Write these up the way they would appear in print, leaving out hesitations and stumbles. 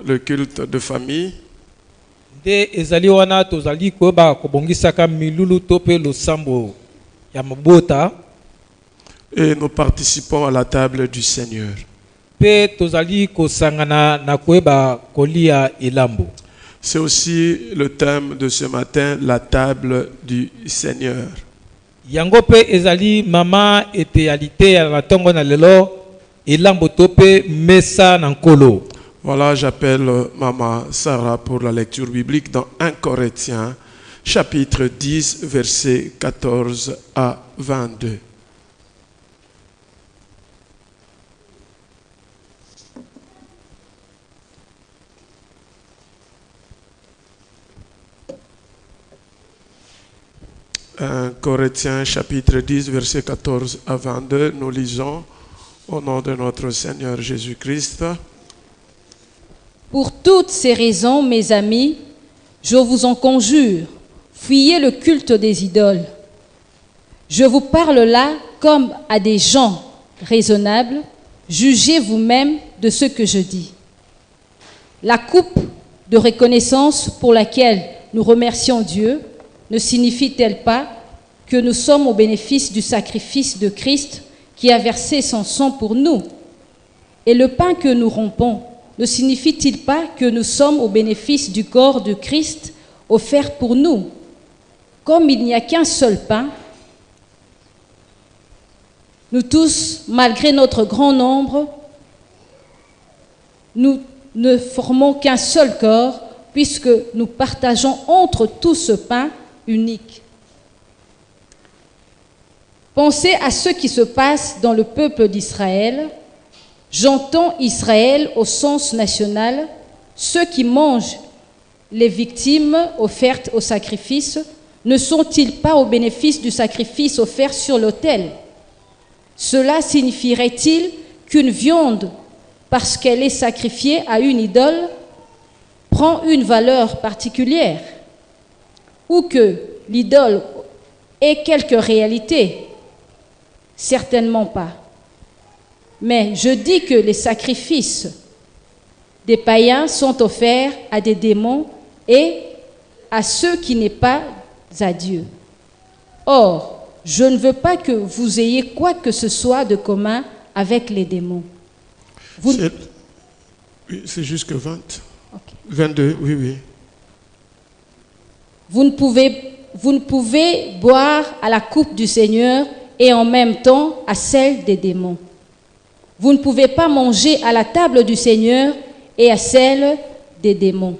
le culte de famille. nde ezali wana tozali koyeba kobongisaka milulu to pe losambo ya mabota. Et nous participons à la table du Seigneur. Pe tozali kosangana na koyeba kolia elambo. C'est aussi le thème de ce matin, la table du Seigneur. Yango pe ezali mama etealité ya natongo na lelo elambo to pe mesa na nkolo. Voilà, j'appelle Maman Sarah pour la lecture biblique dans 1 Corinthiens, chapitre 10, versets 14 à 22. Corinthiens chapitre 10, versets 14 à 22, nous lisons au nom de notre Seigneur Jésus-Christ. Pour toutes ces raisons, mes amis, je vous en conjure, fuyez le culte des idoles. Je vous parle là comme à des gens raisonnables, jugez vous-même de ce que je dis. La coupe de reconnaissance pour laquelle nous remercions Dieu ne signifie-t-elle pas que nous sommes au bénéfice du sacrifice de Christ qui a versé son sang pour nous? Et le pain que nous rompons ne signifie-t-il pas que nous sommes au bénéfice du corps de Christ offert pour nous? Comme il n'y a qu'un seul pain, nous tous, malgré notre grand nombre, nous ne formons qu'un seul corps puisque nous partageons entre tous ce pain unique. Pensez à ce qui se passe dans le peuple d'Israël. J'entends Israël au sens national. Ceux qui mangent les victimes offertes au sacrifice ne sont-ils pas au bénéfice du sacrifice offert sur l'autel? Cela signifierait-il qu'une viande, parce qu'elle est sacrifiée à une idole, prend une valeur particulière? Ou que l'idole ait quelque réalité? Certainement pas. Mais je dis que les sacrifices des païens sont offerts à des démons et à ceux qui n'est pas à Dieu. Or, je ne veux pas que vous ayez quoi que ce soit de commun avec les démons. C'est jusque 20. Okay. 22, oui, oui. Vous ne pouvez boire à la coupe du Seigneur et en même temps à celle des démons. Vous ne pouvez pas manger à la table du Seigneur et à celle des démons.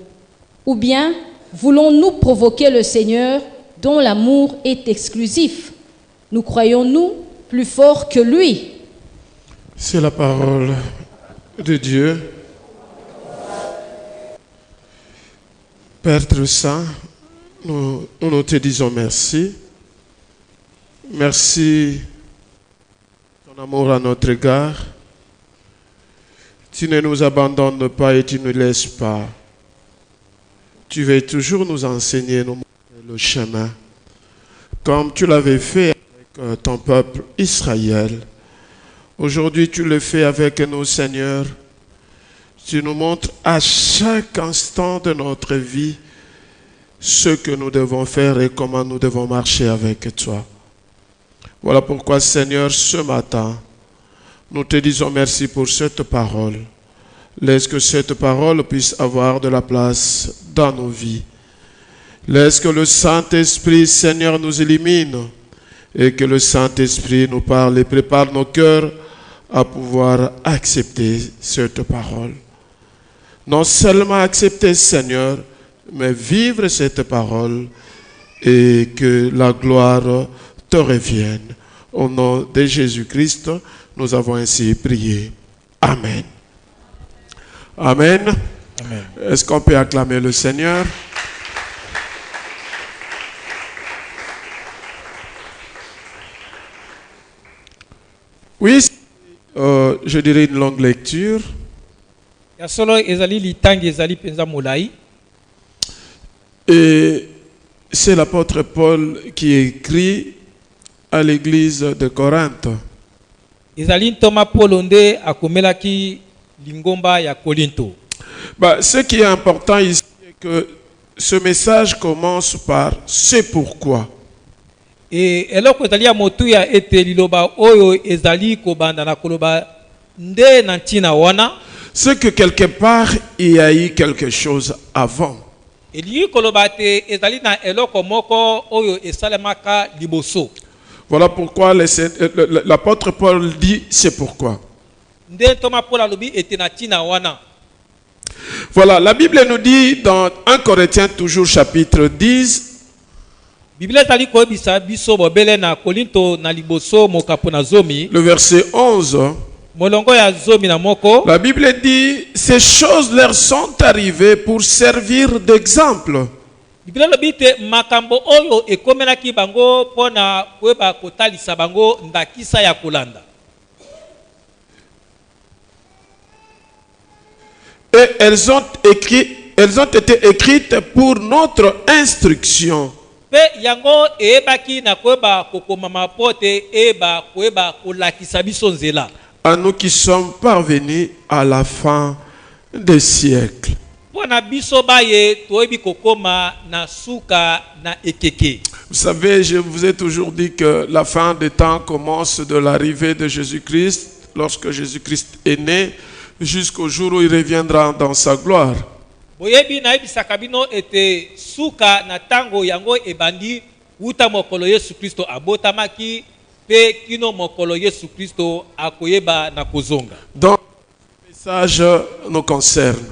Ou bien, voulons-nous provoquer le Seigneur dont l'amour est exclusif? Nous croyons-nous plus forts que lui? C'est la parole de Dieu. Père très saint, nous te disons merci. Merci de ton amour à notre égard. Tu ne nous abandonnes pas et tu ne laisses pas. Tu veux toujours nous enseigner, nous montrer le chemin, comme tu l'avais fait avec ton peuple Israël. Aujourd'hui, tu le fais avec nous, Seigneur. Tu nous montres à chaque instant de notre vie ce que nous devons faire et comment nous devons marcher avec toi. Voilà pourquoi, Seigneur, ce matin, nous te disons merci pour cette parole. Laisse que cette parole puisse avoir de la place dans nos vies. Laisse que le Saint-Esprit, Seigneur, nous illumine et que le Saint-Esprit nous parle et prépare nos cœurs à pouvoir accepter cette parole. Non seulement accepter, Seigneur, mais vivre cette parole et que la gloire te revienne. Au nom de Jésus-Christ, nous avons ainsi prié. Amen. Amen. Amen. Est-ce qu'on peut acclamer le Seigneur? Oui, je dirais une longue lecture. Ya solo ezali litangi ezali penza molai. Et c'est l'apôtre Paul qui écrit à l'église de Corinthe. Ezali ntoma polonde akomelaki lingomba ya Kolinto. Ce qui est important ici est que ce message commence par « c'est pourquoi ». Et eloko ezali ya motuya ete liloba oyo ezali kobanda na koloba nde na ntina wana. C'est que quelque part, il y a eu quelque chose avant. Eli koloba te ezali na eloko moko oyo esalemaka liboso. Voilà pourquoi l'apôtre Paul dit « c'est pourquoi ». Nde toma pola lobi ete na ntina wana. Voilà, la Bible nous dit dans 1 Corinthiens toujours chapitre 10, Biblia ezali koyebisa biso bobele na Korinto na liboso mokapo na zomi. le verset 11, Molongo ya zomi na moko. la Bible dit « ces choses leur sont arrivées pour servir d'exemple. » Biblia lobi te makambo oyo ekomelaki bango pona koyeba kotalisa bango ndakisa ya kolanda. Et elles ont été écrites pour notre instruction. Pe yango ebaki na koyeba kokomama pote eba koyeba kolakisa biso nzela. À nous qui sommes parvenus à la fin des siècles. Pona biso baye toyebi kokoma na suka na ekeke. Vous savez, je vous ai toujours dit que la fin des temps commence de l'arrivée de Jésus-Christ, lorsque Jésus-Christ est né, jusqu'au jour où il reviendra dans sa gloire. Boyebi na ebisaka bino ete suka na tango yango ebandi uta mokolo Yesu Kristo abotamaki pe kino mokolo Yesu Kristo akoyeba na kozonga. Donc, le message nous concerne.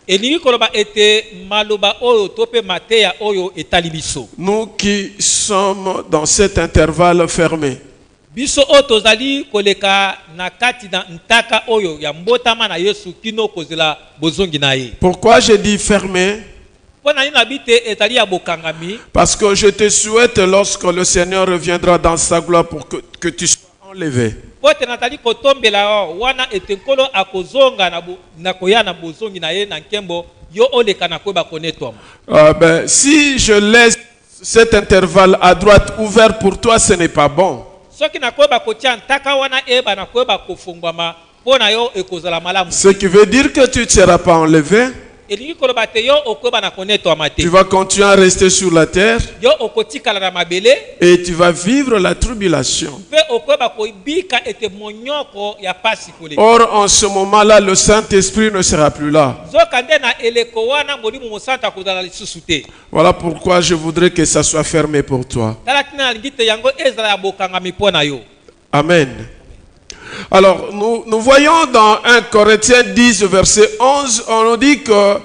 Elingi koloba ete maloba oyo tope mateya oyo etali biso. Nous qui sommes dans cet intervalle fermé. Biso oyo tozali koleka na kati na ntaka oyo ya mbotama na Yesu kino kozela bozongi na ye. Pourquoi j'ai dit fermé? Pona nini nabite etali ya bokangami? Parce que je te souhaite, lorsque le Seigneur reviendra dans sa gloire, pour que tu sois enlevé. Pote natali kotombela wana etenkolo akozonga na koya na bozongi na ye na nkembo yo oleka na koyeba konetwama. Si je laisse cet intervalle à droite ouvert pour toi, ce n'est pas bon. Soki na koyeba kotia ntaka wana eba na koyeba kofungwama pona yo ekozala malamu. Ce qui veut dire que tu ne seras pas enlevé. Elingi koloba te yo okoyeba na konetwama te. Tu vas continuer à rester sur la terre. Yo okotikala na mabele. Et tu vas vivre la tribulation. Pe okoyeba koibika ete monyoko ya pasi kole. Or, en ce moment-là, le Saint-Esprit ne sera plus là. Zokande na eleko wana molimo mosanta kozala lisusu te. Voilà pourquoi je voudrais que ça soit fermé pour toi. Tala tina ngite yango ezala ya bokangami pona yo. Amen. Alors, nous voyons dans 1 Corinthiens 10, verset 11, on nous dit que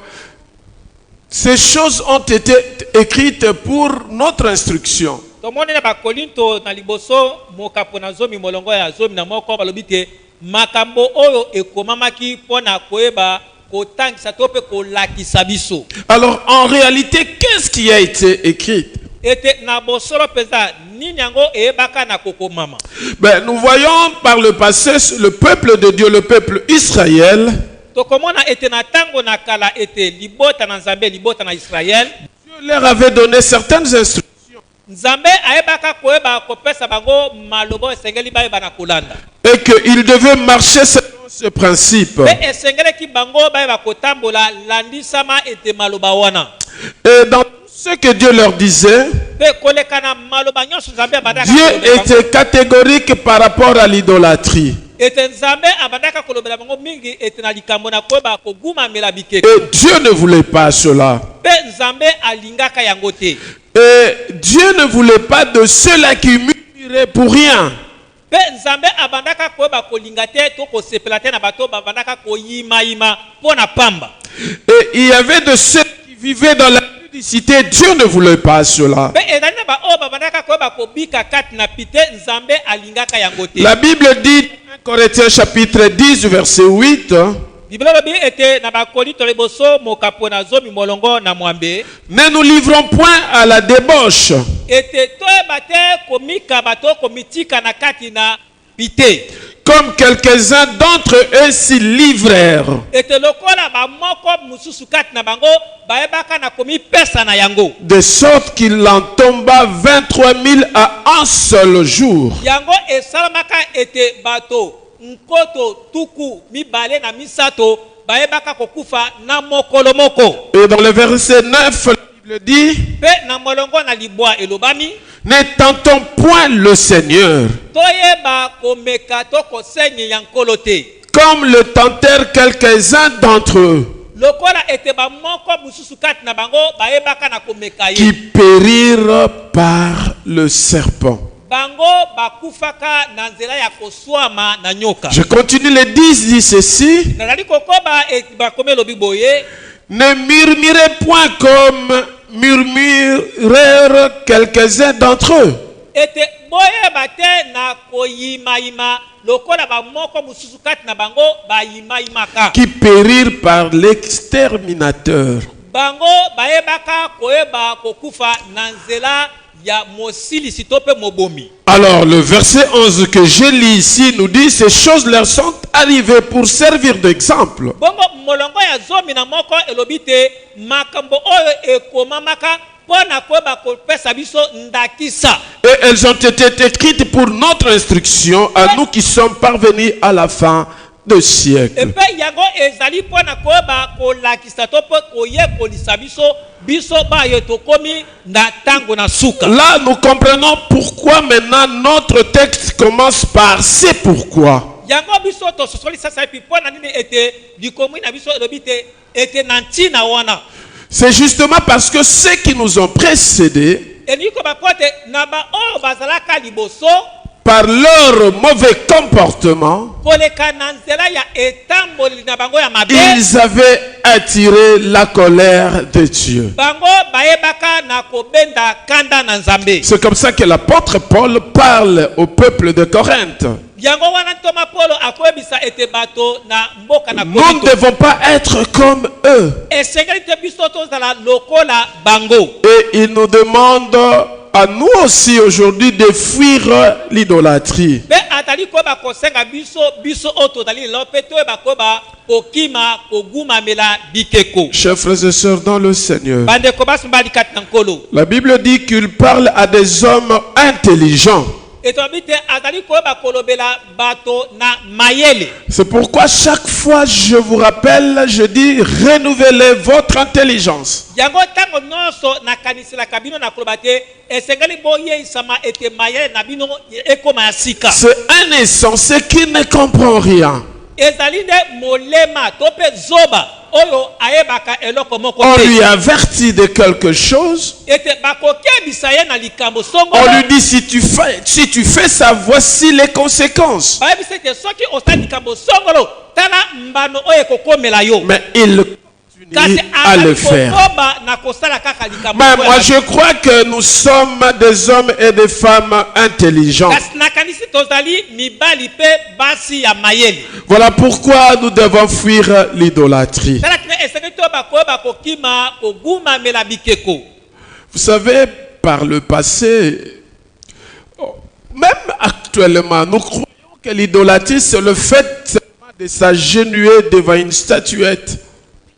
ces choses ont été écrites pour notre instruction. Tomone na bakolinto na liboso mokapo na zomi molongo ya zomi na moko balobi te makambo oyo ekomamaki pona koyeba kotangisa to pe kolakisa biso. Alors, en réalité, qu'est-ce qui a été écrit? Ete na bosolo peza nini yango ebaka na kokomama. Nous voyons par le passé le peuple de Dieu, le peuple Israël. Tokomona ete na tango na kala ete libota na Nzambe libota na Israël. Dieu leur avait donné certaines instructions. Nzambe aebaka koyeba kopesa bango malobo esengeli bayeba na kolanda. Et qu'ils devaient marcher selon ce principe. Pe esengeli ki bango bayeba kotambola landisama ete maloba wana. Et dans ce que Dieu leur disait, Dieu était catégorique par rapport à l'idolâtrie. Et Dieu ne voulait pas cela. Et Dieu ne voulait pas de ceux-là qui murmuraient pour rien. Et il y avait de ceux qui vivaient dans la publicité. Dieu ne voulait pas cela. La Bible dit, 1 Corinthiens chapitre 10, verset 8, ne nous livrons point à la débauche, comme quelques-uns d'entre eux s'y livrèrent, de sorte qu'il en tomba 23 000 à un seul jour. bayebaka kokufa na mokolo moko. Et dans le verset 9, la Bible dit, Pe na molongo na libwa elobami, ne tentons point le Seigneur, toyeba komeka to kosenye ya nkolo te. comme le tentèrent quelques-uns d'entre eux, Lokola ete ba moko mususu kati na bango bayebaka na komeka ye. qui périrent par le serpent. Bango bakufaka na nzela ya koswama na nyoka. Je continue, le 10 dit ceci, Nazali kokoba bakome lobi boye, ne murmurez point comme murmurèrent quelques-uns d'entre eux, ete boyeba te na koyimayima lokola ba moko mususu kati na bango bayimayimaka. qui périrent par l'exterminateur. Bango bayebaka koyeba kokufa na nzela ya mosilisi to pe mobomi. Alors le verset 11 que je lis ici nous dit, ces choses leur sont arrivées pour servir d'exemple. Bongo molongo ya zomi na moko elobi te makambo oyo ekomamaka pona koyeba kopesa biso ndakisa. Et elles ont été écrites pour notre instruction à nous qui sommes parvenus à la fin de siècle. Epe yango ezali pona koyeba kolakisa to pe koyekolisa biso bayo tokomi na tango na suka. Là, nous comprenons pourquoi maintenant notre texte commence par c'est pourquoi. Yango biso to sosoli sasa epi pona nini ete likomi na biso elobi te ete na ntina wana. C'est justement parce que ceux qui nous ont précédés, Eniko bakote na ba oyo bazalaka liboso par leur mauvais comportement, koleka na nzela ya etamboli na bango ya mabe, ils avaient attiré la colère de Dieu. bango bayebaka na kobenda kanda na Nzambe. C'est comme ça que l'apôtre Paul parle au peuple de Corinthe. Yango wana ntoma Polo akoyebisa ete bato na mboka na Nous ne Korinto devons pas être comme eux. esengeli te biso tozala lokola bango. Et il nous demande à nous aussi aujourd'hui de fuir l'idolâtrie. Pe atali koyeba kosenga biso oyo tozali lelo mpe toyeba koyeba kokima kogumamela bikeko. Chers frères et sœurs dans le Seigneur, Bandeko basi mbali kati na nkolo. la Bible dit qu'il parle à des hommes intelligents. Etobi te azali koyeba kolobela bato na mayele. C'est pourquoi chaque fois je vous rappelle, je dis renouvelez votre intelligence. Yango tango nyonso nakaniselaka bino na koloba te esengeli boyeisama ete mayele na bino ekoma ya sika. C'est un insensé qui ne comprend rien. Ezali nde molema to pe zoba oyo ayebaka eloko moko On te. lui avertit de quelque chose. Ete bakokebisa ye na likambo On songolo. lui dit si tu fais ça, voici les conséquences. Bayebisa ete soki osali likambo songolo tala mbano oyo ekokomela yo. Mais il continue à le faire. kokoba na kosala kaka likambo Mais oyo moi ya je crois que nous sommes des hommes et des femmes intelligents. kasi nakanisi tozali mibali pe basi ya mayele. Voilà pourquoi nous devons fuir l'idolâtrie. Tala tina esengeli toyeba koyeba kokima kogumamela bikeko. Vous savez, par le passé, même actuellement, nous croyons que l'idolâtrie, c'est le fait seulement de s'agenouiller devant une statuette.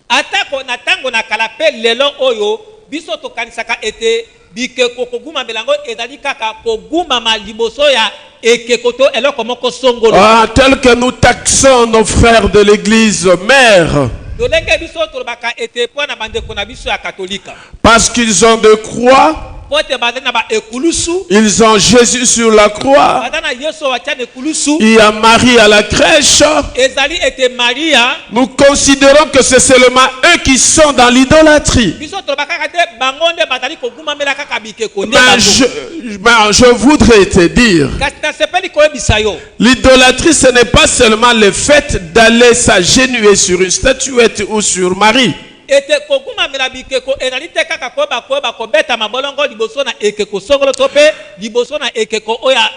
Atako na tango na kala pe lelo oyo biso tokanisaka ete bikeko kogumamela ngo ezali kaka kogumama liboso ya ekeko to eloko moko songolo. Ah, tel que nous taxons nos frères de l'église mère, Tolenge biso tolobaka ete po na bandeko na biso ya katolika. parce qu'ils ont de croix, Po te bazali na ba ekulusu, ils ont Jésus sur la croix, bazali na Yesu watia na ekulusu, il y a Marie à la crèche. ezali ete Maria. Nous considérons que c'est seulement eux qui sont dans l'idolâtrie. Biso tolobaka kaka te bango nde bazali kogumamela kaka bikeko nde Mais bango. je voudrais te dire, Kasi nasepeli koyebisa yo. l'idolâtrie, ce n'est pas seulement le fait d'aller s'agenouiller sur une statuette ou sur Marie. Ete kogumamela bikeko ezali te kaka koyeba kobeta mabolongo liboso na ekeko songolo to pe liboso na ekeko oya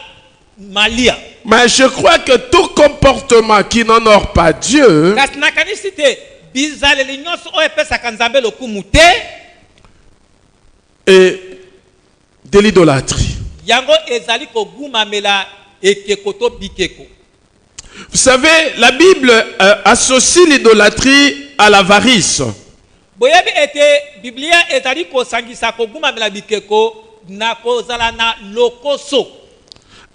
Malia. Mais je crois que tout comportement qui n'honore pas Dieu Kasi nakanisi te bizaleli nyonso oyo epesaka Nzambe lokumu te est de l'idolâtrie. yango ezali kogumamela ekeko to bikeko. Vous savez, la Bible associe l'idolâtrie à l'avarice. Boyebi ete Biblia ezali kosangisa kogumamela bikeko na kozala na lokoso.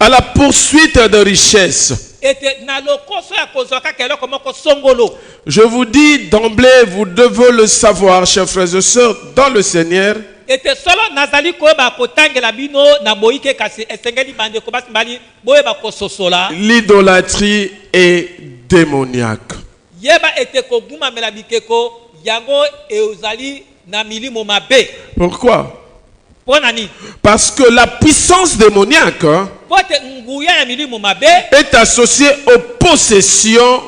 À la poursuite de richesses. ete na lokoso ya kozwa kaka eloko moko songolo. Je vous dis d'emblée, vous devez le savoir, chers frères et sœurs, dans le Seigneur, Ete solo nazali koyeba kotangela bino na boyike kasi esengeli bandeko basi mbali boyeba kososola. l'idolâtrie est démoniaque. Yeba ete kogumamela bikeko yango eozali na milimo mabe. Pourquoi? Pona nini? Parce que la puissance démoniaque Pote nguya ya milimo mabe est associée aux possessions,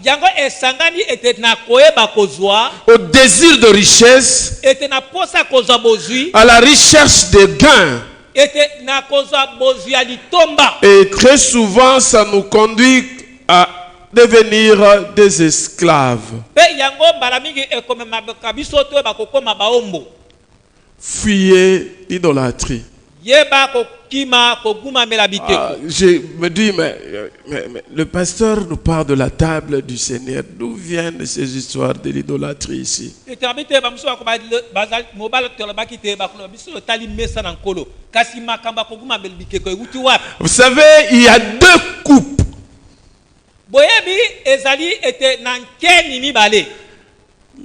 yango esangani ete na koyeba kozwa au désir de richesse, ete na posa kozwa bozwi à la recherche de gains. ete na kozwa bozwi ya litomba. Et très souvent, ça nous conduit à devenir des esclaves. Pe yango mbala mingi ekomemaka biso toyeba kokoma baombo. Fuyez l'idolâtrie. Yeba kokima kogumamela bikeko. Je me dis, mais le pasteur nous parle de la table du Seigneur. D'où viennent ces histoires de l'idolâtrie ici? Ete abite bamuso bazali mobala tolobaki te bakolo biso tali mesa na nkolo. Kasi makamba kogumamela bikeko euti wapi? Vous savez, il y a deux coupes. Boyebi ezali ete na nkeni mibale.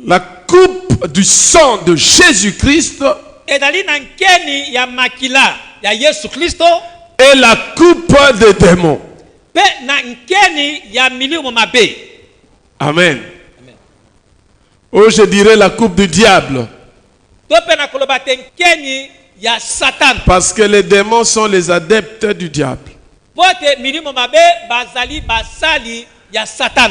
La coupe du sang de Jésus-Christ Ezali na nkeni ya makila ya Yesu Kristo et la coupe des démons. pe na nkeni ya milimo mabe. Amen. Amen. Ou je dirais la coupe du diable. To pe na koloba te nkeni ya Satan. Parce que les démons sont les adeptes du diable. Pote milimo mabe bazali basali ya Satan.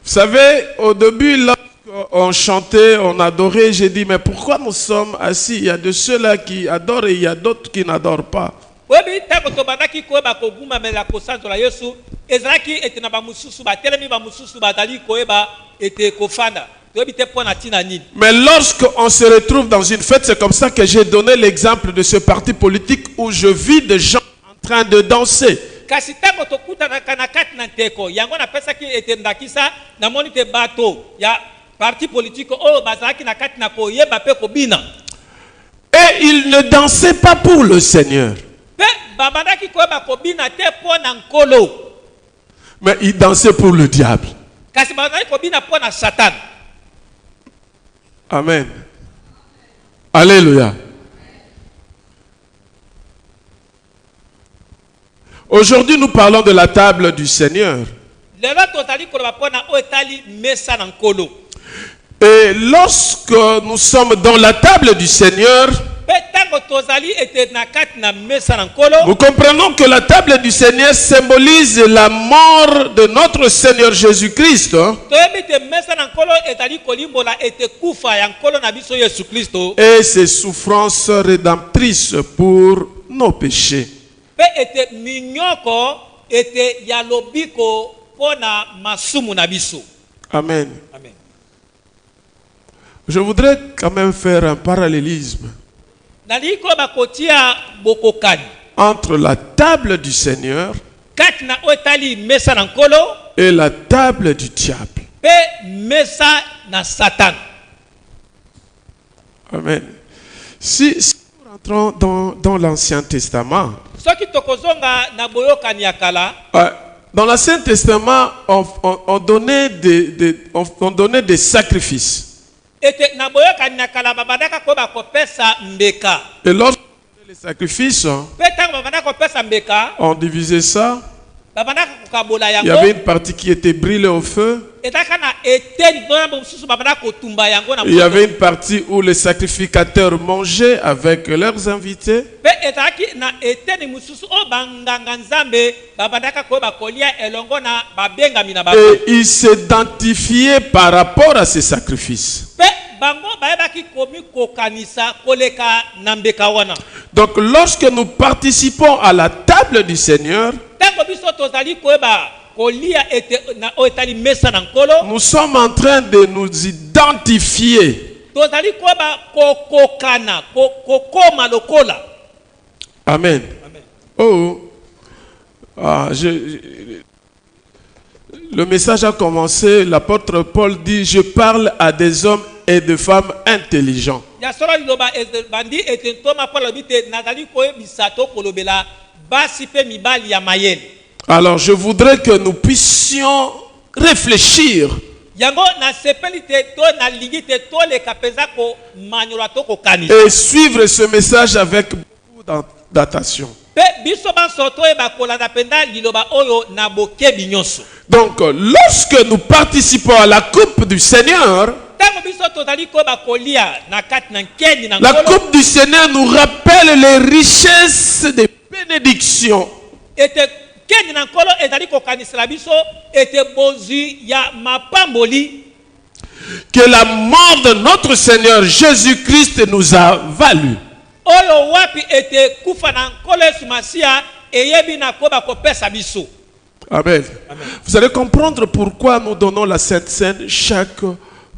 Vous savez, au début, lorsqu'on chantait, on adorait, j'ai dit, mais pourquoi nous sommes assis? Il y a de ceux-là qui adorent et il y a d'autres qui n'adorent pas. Webi tako to bandaki koyeba kogumamela kosanzola Yesu ezalaki ete na bamususu batelemi bamususu bazali koyeba ete kofanda. Toyebi te pona tina nini. Mais lorsqu'on se retrouve dans une fête, c'est comme ça que j'ai donné l'exemple de ce parti politique où je vis des gens en train de danser. Kasi tango tokutanaka na kati na nteko yango napesaki ete ndakisa namoni te bato ya parti politique oyo bazalaki na kati na koyeba pe kobina. Et ils ne dansaient pas pour le Seigneur, Pe babandaki koyeba kobina te pona nkolo. mais ils dansaient pour le diable. Kasi bazalaki kobina pona Satan. Amen. Alléluia. Aujourd'hui, nous parlons de la table du Seigneur. Lelo tozali koloba pona oyo etali mesa na nkolo. Et lorsque nous sommes dans la table du Seigneur, Pe tango tozali ete na kati na mesa na nkolo. nous comprenons que la table du Seigneur symbolise la mort de notre Seigneur Jésus-Christ Toyebi te mesa na nkolo etali kolimbola ete kufa ya nkolo na biso Yesu Kristo. et ses souffrances rédemptrices pour nos péchés. Pe ete minyoko ete ya lobiko pona masumu na biso. Amen. Amen. Je voudrais quand même faire un parallélisme Nali ko bakotia bokokani entre la table du Seigneur kati na otali mesa na nkolo et la table du diable. pe mesa na Satan. Amen. Si nous rentrons dans l'Ancien Testament, Soki tokozonga na boyokani ya kala dans l'Ancien Testament, on donnait on donnait des sacrifices. ete na boyokani ya kala babandaka ko bakopesa mbeka. Et lorsqu'on donnait les sacrifices, Pe tango babandaka kopesa mbeka on divisait ça. babandaka kokabola Il y yango. avait une partie qui était brûlée au feu. Etaka na eteni dona mosusu babandaka kotumba yango na Il y avait moto. une partie où les sacrificateurs mangeaient avec leurs invités. Pe etaki na eteni mosusu o banganga nzambe babandaka koyeba kolia elongo na babengami na bango. Et ils s'identifiaient par rapport à ces sacrifices. Pe bango bayebaki komi kokanisa koleka na mbeka wana. Donc lorsque nous participons à la table du Seigneur, Tango biso tozali koyeba kolia ete na o etali mesa na nkolo nous sommes en train de nous identifier. tozali koyeba kokokana kokoma lokola. Amen. Amen. Oh, le message a commencé, l'apôtre Paul dit, je parle à des hommes et des femmes intelligents. Ya solo liloba bandi ete ntoma Paul bite nazali koyebisa to kolobela basi pe mibali ya mayele. Alors je voudrais que nous puissions réfléchir yango na sepeli te to na lingi te to leka penza ko manyola to ko kanisa et suivre ce message avec beaucoup d'attention. pe biso banso to e bakolanda penda liloba oyo na bokebi nyonso. Donc lorsque nous participons à la coupe du Seigneur, Tango biso tozali ko bakolia na kati na nkeni na la nkolo coupe du Seigneur nous rappelle les richesses des bénédictions ete keni na nkolo ezali kokanisela biso ete bozwi ya mapamboli que la mort de notre Seigneur Jésus-Christ nous a valu. oyo wapi ete kufa na nkolo Yesu Masia eyebi na ko bakopesa biso. Amen. Amen. Vous allez comprendre pourquoi nous donnons la Sainte Seine chaque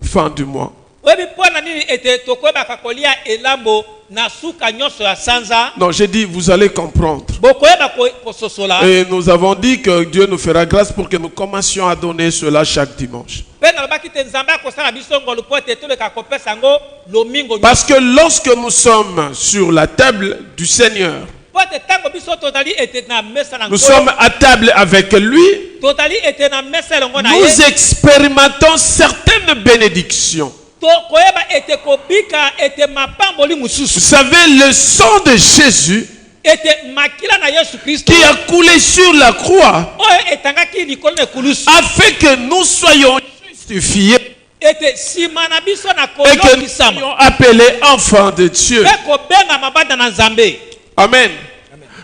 fin du mois. oyebi mpo na nini ete tokoyebaka kolia elambo na suka nyonso ya sanza Non, j'ai dit, vous allez comprendre. bokoyeba kososola Et nous avons dit que Dieu nous fera grâce pour que nous commencions à donner cela chaque dimanche. mpe nalobaki te nzambe akosala biso ngolu mpo ete toleka kopesa yango lomingo Parce que lorsque nous sommes sur la table du Seigneur, mpo ete ntango biso tozali ete na mesa na nous nkolo sommes à table avec lui, tozali ete na mesa elongo na nous ye expérimentons certaines bénédictions. tokoyeba ete kobika ete mapamboli Vous mosusu savez, le sang de Jésus ete makila na Yesu Kristo qui a coulé sur la croix oyo etangaki likolo na ekulusu a fait que nous soyons justifiés ete nsima na biso na et que nous kolokisama soyons appelés enfants de Dieu. mpe kobenga mabanda na nzambe. Amen.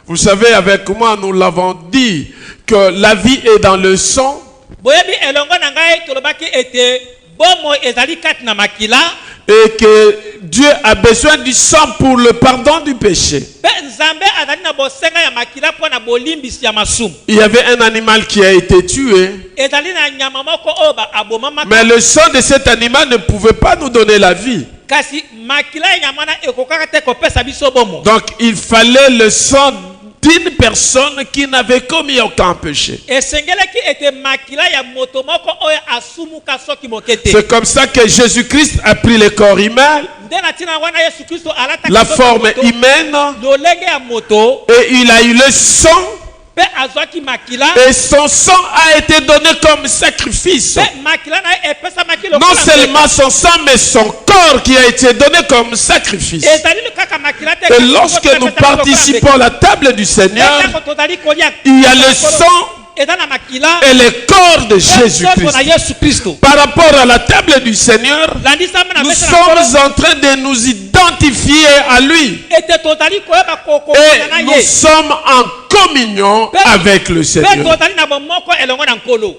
Vous savez, avec moi, nous l'avons dit que la vie est dans le sang boyebi elongo na ngai tolobaki ete bomo ezali kati na makila et que Dieu a besoin du sang pour le pardon du péché. mpe nzambe azali na bosenga ya makila mpo na bolimbisi ya masumu. Il y avait un animal qui a été tué, ezali na nyama moko oyo abomamaka mais le sang de cet animal ne pouvait pas nous donner la vie. kasi makila ya nyama wana ekokaka te kopesa biso bomo. Donc il fallait le sang d'une personne qui n'avait commis aucun péché. esengelaki ete makila ya moto moko oyo asumuka soki moke te. C'est comme ça que Jésus-Christ a pris le corps humain, nde na ntina wana Yesu Kristo alataki la nzoto forme moto, humaine, lolenge ya moto et il a eu le sang, mpe azwaki makila et son sang a été donné comme sacrifice. mpe makila na ye epesamaki Non lokola seulement son sang, mais son corps qui a été donné comme sacrifice. ezali kaka makila te Et lorsque nous participons à la table du Seigneur, ntango tozali kolia il y a le sang eza na makila et le corps de nzoto na Jésus-Christ. Yesu Kristo Par rapport à la table du Seigneur, landisama na nous mesa na nkolo sommes en train de nous identifier à lui. ete tozali koyeba Et kokokana na nous ye sommes en communion avec le mpe Seigneur. tozali na bomoko elongo na nkolo.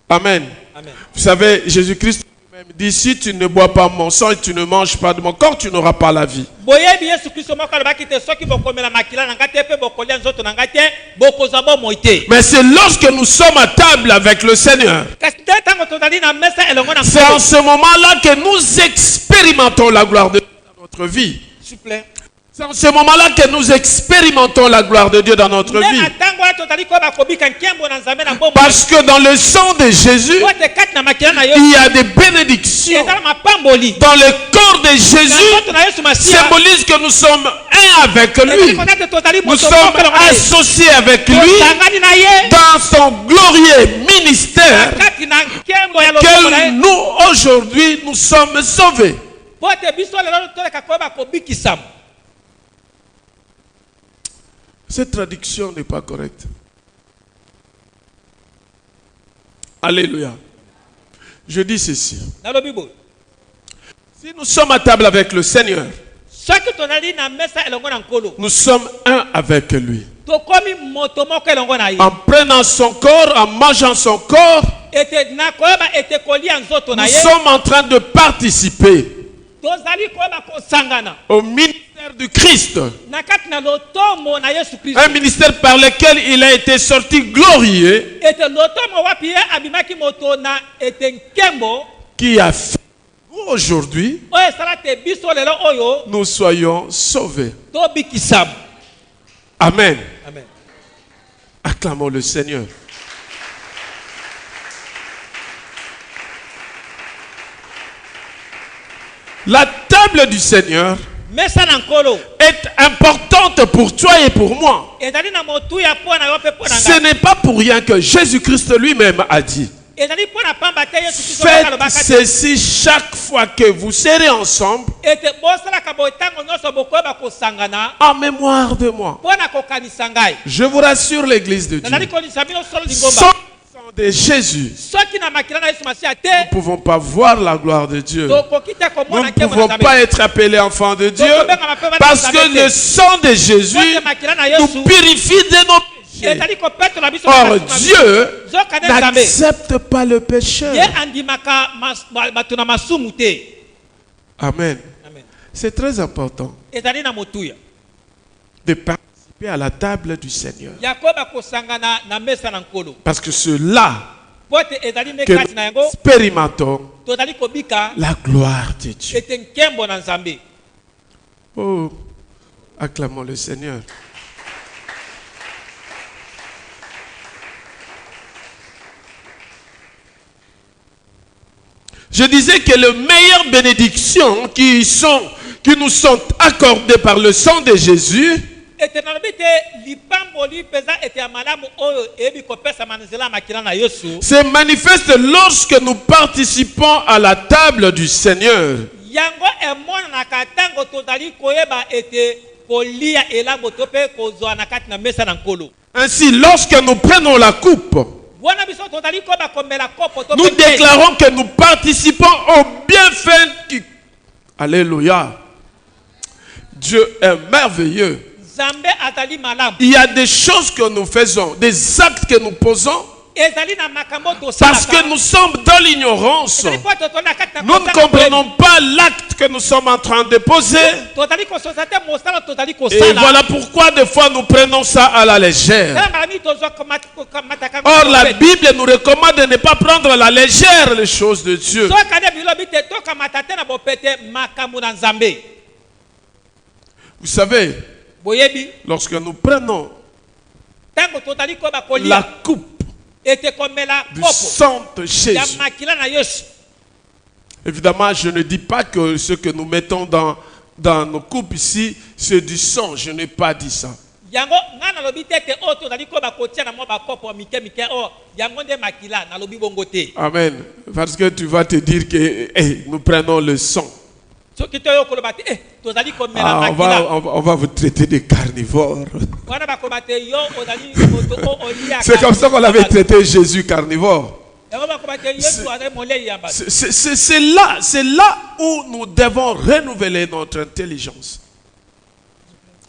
Amen. Amen. Vous savez, Jésus-Christ même dit, si tu ne bois pas mon sang et tu ne manges pas de mon corps, tu n'auras pas la vie. boyebi Yesu Kristo moko alobaki te soki bokomela makila na ngai te mpe bokolia nzoto na ngai te bokozwa bomoi te. Mais c'est lorsque nous sommes à table avec le Seigneur, kasi te ntango tozali na mesa elongo na c'est en nkolo. ce moment-là que nous expérimentons la gloire de Dieu dans notre vie. S'il vous plaît. C'est en ce moment-là que nous expérimentons la gloire de Dieu dans notre nde vie. na ntango wana tozali koyeba kobika nkembo na nzambe na bomoi Parce que dans le sang de Jésus, po ete kati na makila na il Yesu y a des bénédictions. ezala mapamboli Dans le corps de na Jésus, nzoto na Yesu Masia symbolise que nous sommes un avec lui. ezali ete tozali Nous moto sommes moko elongo na ye. associés avec lui tozangani na ye dans son glorieux ministère. kati na nkembo ya loboko na Que ye nous, aujourd'hui, nous sommes sauvés. po ete biso lelo toleka koyeba kobikisama. Cette traduction n'est pas correcte. Alléluia. Je dis ceci. nalobi boye Si nous sommes à table avec le Seigneur, soki tozali na mesa elongo na nkolo nous sommes un avec lui. tokomi moto moko elongo na ye En prenant son corps, en mangeant son corps, ete nakoyeba ete kolia nzoto na nous ye sommes en train de participer tozali koyeba kosangana au ministère du Christ. na kati na lotomo na Yesu Kristo Un ministère par lequel il a été sorti glorieux, ete lotomo wapi ye abimaki moto na ete nkembo qui a fait que aujourd'hui, oyo esala te biso lelo oyo nous soyons sauvés. tobikisama. Amen. Amen. Acclamons le Seigneur. La table du Seigneur mesa na nkolo est importante importante pour toi et pour moi. ezali na motuya mpo na yo mpe mpo na Ce ngai n'est pas pour rien que Jésus-Christ lui-même a dit, ezali mpo na pamba te yesu kristo faites alobaka te ceci chaque fois que vous serez ensemble ete bosalaka boye ntango nyonso bokoyeba kosangana en mémoire de moi. mpo na kokanisa ngai Je vous rassure, l'église de Dieu, nazali kolisa bino solo sans lingomba le sang de Jésus, soki na makila na yesu masiya te nous ne pouvons pas voir la gloire de Dieu. tokoki te Nous komona ne nkembo na pouvons nzambe pas être appelés enfants de Dieu parce que le sang de Jésus soki makila na nous yesu purifie de nos péchés. ezali kopetola biso Or, Dieu zoka nde nzambe n'accepte pas le pécheur. ye andimaka bato na masumu te Amen. amen C'est très important ezali na motuya de participer à la table du Seigneur. ya koyeba kosangana na mesa na nkolo Parce que c'est là po ete ezali nde que kati na nous yango expérimentons tozali kobika la gloire de Dieu. ete nkembo na nzambe Oh, acclamons le Seigneur. Je disais que les meilleures bénédictions qui nous sont accordées par le sang de Jésus, ete nalobi te lipamboli mpenza ete ya malamu oyo eyebi kopesama na nzela ya makila na yesu se manifestent lorsque nous participons à la table du Seigneur. yango emonanaka ntango tozali koyeba ete kolia elambo to mpe kozwa na kati na mesa na nkolo Ainsi, lorsque nous prenons la coupe, wana biso tozali koyeba komela kopo to nous mpe mpe. déclarons que nous participons au bienfait qui... Alléluia. Dieu est merveilleux. nzambe azali malamu Il y a des choses que nous faisons, des actes que nous posons, ezali na makambo parce que nous sommes dans l'ignorance. ezali po tozali na kati na Nous ne kosala comprenons pas l'acte que nous sommes en train de poser. tozali kososa te mosala tozali Et kosala voilà pourquoi des fois nous prenons ça à la légère. tala mbala mingi tozwa komataka Or, la Bible nous recommande de ne pas prendre à la légère les choses de Dieu. soka nde bilobi te tokamata te na bopete makambo na nzambe Vous savez, boyebi lorsque nous prenons ntango tozali koyeba la kolia coupe ete komela du kopo sang de ya Jésus, makila na yesu évidemment, je ne dis pas que ce que nous mettons dans nos coupes ici, c'est du sang. Je n'ai pas dit ça. yango ngai nalobi te ete oyo tozali koyeba kotia na mwa bakopo mike mike oyo yango nde makila nalobi bongo te Amen. Parce que tu vas te dire que nous prenons le sang. soki toyo koloba te tozali komela Ah, makila on va vous traiter de carnivores. wana bakoloba te yo ozali moto oyo oliaka C'est comme ça qu'on avait traité Jésus carnivore. yango bakoloba te yesu azali molei ya bato C'est là où nous devons renouveler notre intelligence.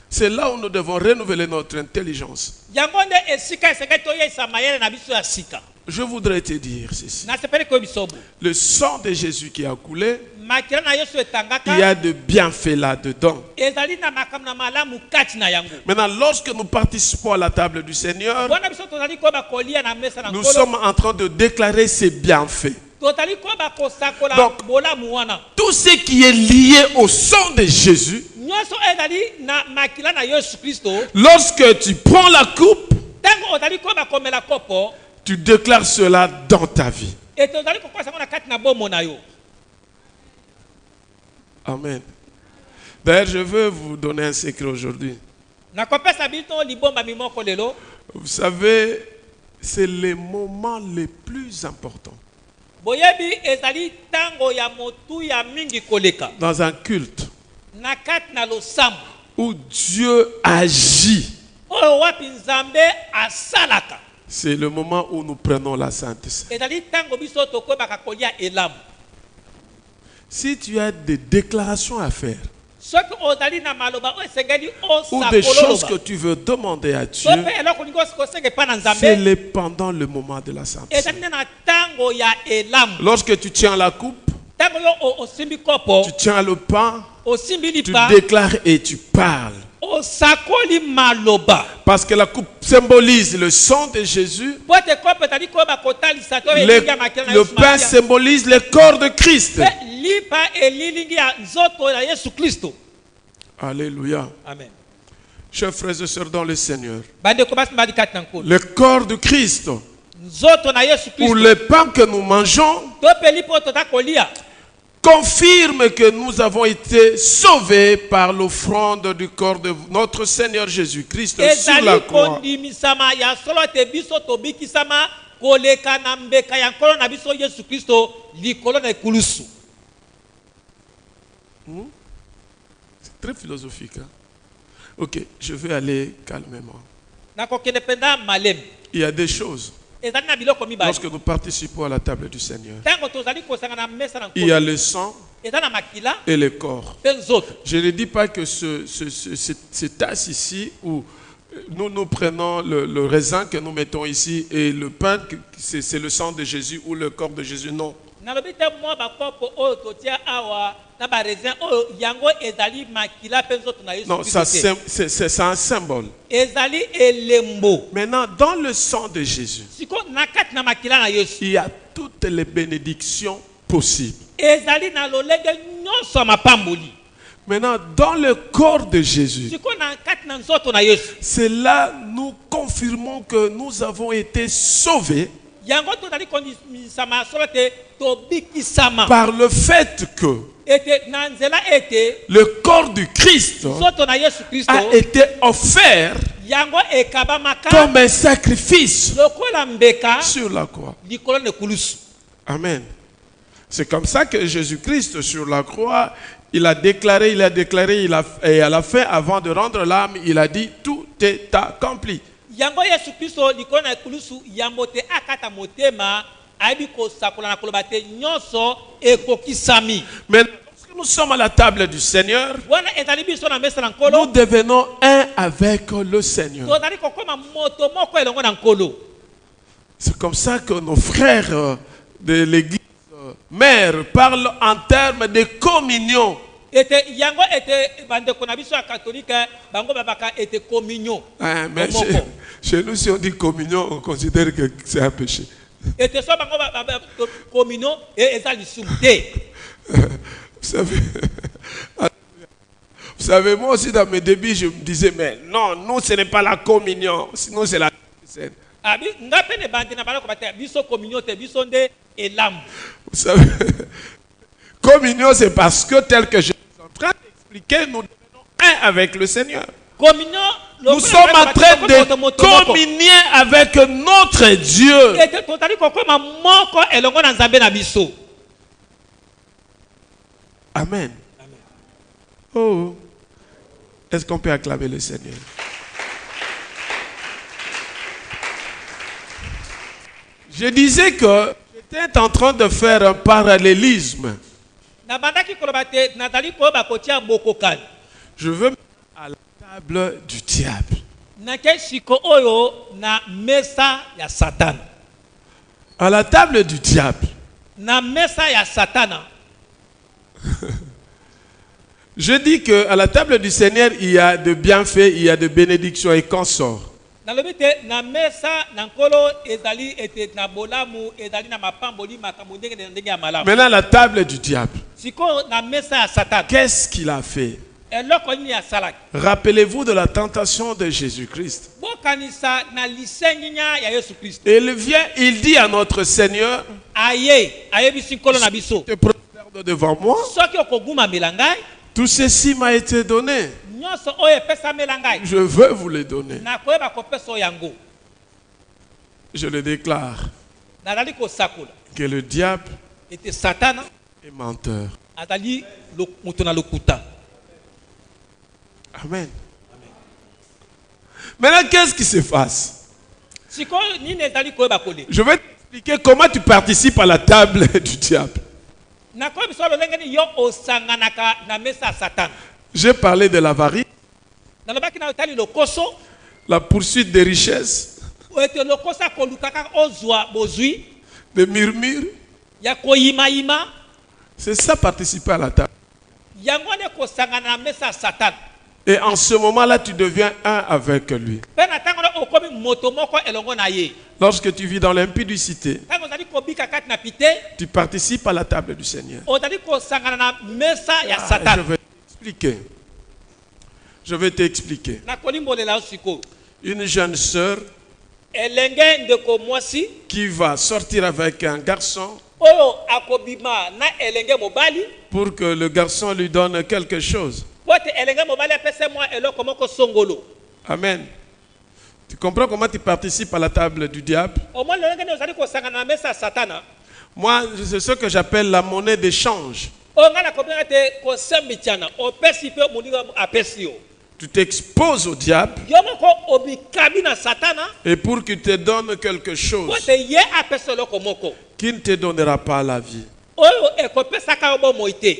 C'est là où nous devons renouveler notre intelligence. yango nde esika esengeli toyeisa mayele na biso ya sika Je voudrais te dire ceci. nasepeli koyebiso bo Le sang de Jésus qui a coulé, makila na yesu il y etangaka a de bienfaits là-dedans. ezali na makambo na malamu kati na yango Maintenant, lorsque nous participons à la table du Seigneur, wana biso tozali koyeba kolia na mesa na nous nkolo sommes en train de déclarer ces bienfaits. tozali koyeba kosakola Donc, bolamu wana Tout ce qui est lié au sang de Jésus, nyonso oyo ezali na makila na yesu kristo lorsque tu prends la coupe, ntango ozali koyeba komela kopo tu déclares cela dans ta vie. ete ozali kokwasa yango na kati na bomo na yo Amen. D'ailleurs, je veux vous donner un secret aujourd'hui. nakopesa bino libombami moko lelo Vous savez, c'est les moments les plus importants boyebi ezali ntango ya motuya mingi koleka dans un culte na kati na losambo où Dieu agit. oyo wapi nzambe asalaka C'est le moment où nous prenons la Sainte Seine. ezali ntango biso tokoyebaka kolia elamu Si tu as des déclarations à faire soki ozali na maloba oyo esengeli ou des choses que osakololoba tu veux demander à Dieu, to mpe eloko olingi kosenga epai na nzambe fais-le pendant le moment de la Sainte Seine. ezali nde na ntango ya elamu Lorsque tu tiens la coupe, ntango yo osimbi kopo tu tiens le pain, osimbi tu lipa déclares et tu parles. osakoli maloba Parce que la coupe symbolise le sang de Jésus, po ete kopo ezali koyeba kotalisa to le, elilingi ya makila na le yesu pain masiya symbolise le corps de Christ. mpe lipa elilingi ya nzoto ya yesu kristo Alléluia. amen Chers frères et sœurs dans le Seigneur, bandeko basi mbali kati na nkolo le corps de Christ nzoto na yesu ou kristo le pain que nous mangeons to mpe lipa oyo toza kolia confirme que nous avons été sauvés par l'offrande du corps de notre Seigneur Jésus-Christ sur la ezali croix. kondimisama ya solo ete biso tobikisama koleka na mbeka ya nkolo na biso yesu kristo likolo na ekulusu. C'est très philosophique. Hein? Ok, je vais aller calmement. nakokende mpenza malemi Il y a des choses. ezali na biloko mibale Lorsque nous participons à la table du Seigneur, ntango tozali kosanga na mesa na il y a nkolo le sang eza na makila et le corps. mpe nzoto. Je ne dis pas que cette tasse ici où nous prenons le raisin que nous mettons ici et le pain, c'est le sang de Jésus ou le corps de Jésus. Non. nalobi te mwa bakopo oyo totia awa na baraisin oyo yango ezali makila mpe nzoto na yesu Non, kristo te. c'est un symbole. ezali elembo. Maintenant, dans le sang de Jésus, siko na kati na makila na yesu il y a toutes les bénédictions possibles. ezali na lolenge nyonso ya mapamboli. Maintenant, dans le corps de Jésus, siko na kati na nzoto na yesu c'est là nous confirmons que nous avons été sauvés yango tozali kondimisama solo te tobikisama par le fait que ete na nzela ete le corps du Christ nzoto na yesu kristo a été offert yango ekabamaka comme un sacrifice lokola mbeka sur la croix. likolo na ekulusu. Amen. C'est comme ça que Jésus-Christ sur la croix, il a déclaré, et à la fin, avant de rendre l'âme, il a dit, tout est accompli. yango yesu kristo likolo na ekulusu yambo te akata motema ayebi kosakola na koloba te nyonso ekokisami. Mais lorsque nous sommes à la table du Seigneur, wana ezali biso na mesa na nous nkolo devenons un avec le Seigneur. tozali kokoma moto moko elongo na nkolo. C'est comme ça que nos frères de l'église mère parlent en termes de communion. ete yango ete bandeko na biso ya katolike bango babaka ete communion. Hein, mais Moko. chez nous, si on dit communion, on considère que c'est un péché. ete so bango communion eza lisumu te. Vous savez, moi aussi dans mes débuts, je me disais, mais non, nous, ce n'est pas la communion, sinon c'est la scène. abi nga pe ne bandi na baloko bate biso communion te biso nde elamu. Vous savez, communion, c'est parce que tel que je suis en train d'expliquer, nous devenons un avec le Seigneur. Communion Nous sommes en train de communier avec notre Dieu. ete tozali kokoma moko elongo na nzambe na biso. Amen. Oh, est-ce qu'on peut acclamer le Seigneur? Je disais que j'étais en train de faire un parallélisme. na bandaki koloba te nazali koyeba kotia bokokani Je veux me mettre à la table du diable. nake siko oyo na mesa ya satana. À la table du diable. na mesa ya satana Je dis qu'à la table du Seigneur, il y a de bienfaits, il y a de bénédictions et consorts. nalobi te na mesa na nkolo ezali ete na bolamu ezali na mapamboli makambo ndenge na ndenge ya malamu. Maintenant, la table du diable. sikoyo na mesa ya satana Qu'est-ce qu'il a fait? eloko nini asalaki. Rappelez-vous de la tentation de Jésus-Christ. bokanisa na lisenginya ya yesu kristo. Il vient, il dit à notre Seigneur, ayebisi nkolo na biso te prosterne devant moi. soki okogumamela ngai Tout ceci m'a été donné. nyonso oyo epesamela ngai Je veux vous les donner. nakoyeba kopesa oyo yango. Je le déclare nazali kosakola que le diable ete satana est menteur. azali moto na lokuta. Amen. Maintenant, qu'est-ce qui se passe? sikoyo nini ezali koyeba kole. Je vais t'expliquer comment tu participes à la table du diable. nakoyebi biso lolenge nini yo osanganaka na mesa ya satana. J'ai parlé de l'avarie, nalobaki na otali lokoso la poursuite des richesses, ete lokoso akolukaka ozwa bozwi des murmures. ya koyimayima C'est ça, participer à la table. yango nde kosangana na mesa ya satana. Et en ce moment-là, tu deviens un avec lui. mpe na ntango nde okomi moto moko elongo na ye. Lorsque tu vis dans l'impudicité, ntango ozali kobika kati na pite tu participes à la table du Seigneur. ozali kosangana na mesa ya Je satana. vais t'expliquer. Je vais t'expliquer. nakolimbolela yo sikoyo Une jeune sœur elenge ndeko mwasi qui va sortir avec un garçon oyo akobima na elenge mobali pour que le garçon lui donne quelque chose. pote elenge mobali apese mwa eloko moko songolo. Amen. Tu comprends comment tu participes à la table du diable? Omoni lolenge nini ozali kosangana na mesa ya satana. Moi, c'est ce que j'appelle la monnaie d'échange. oyo ngai nakobengaka te kosambitiana opesi mpe moninga apesi yo. Tu t'exposes au diable yo moko obikabi na satana et pour qu'il te donne quelque chose pote ye apesi eloko moko qui ne te donnera pas la vie. oyo ekopesaka yo bomoi te.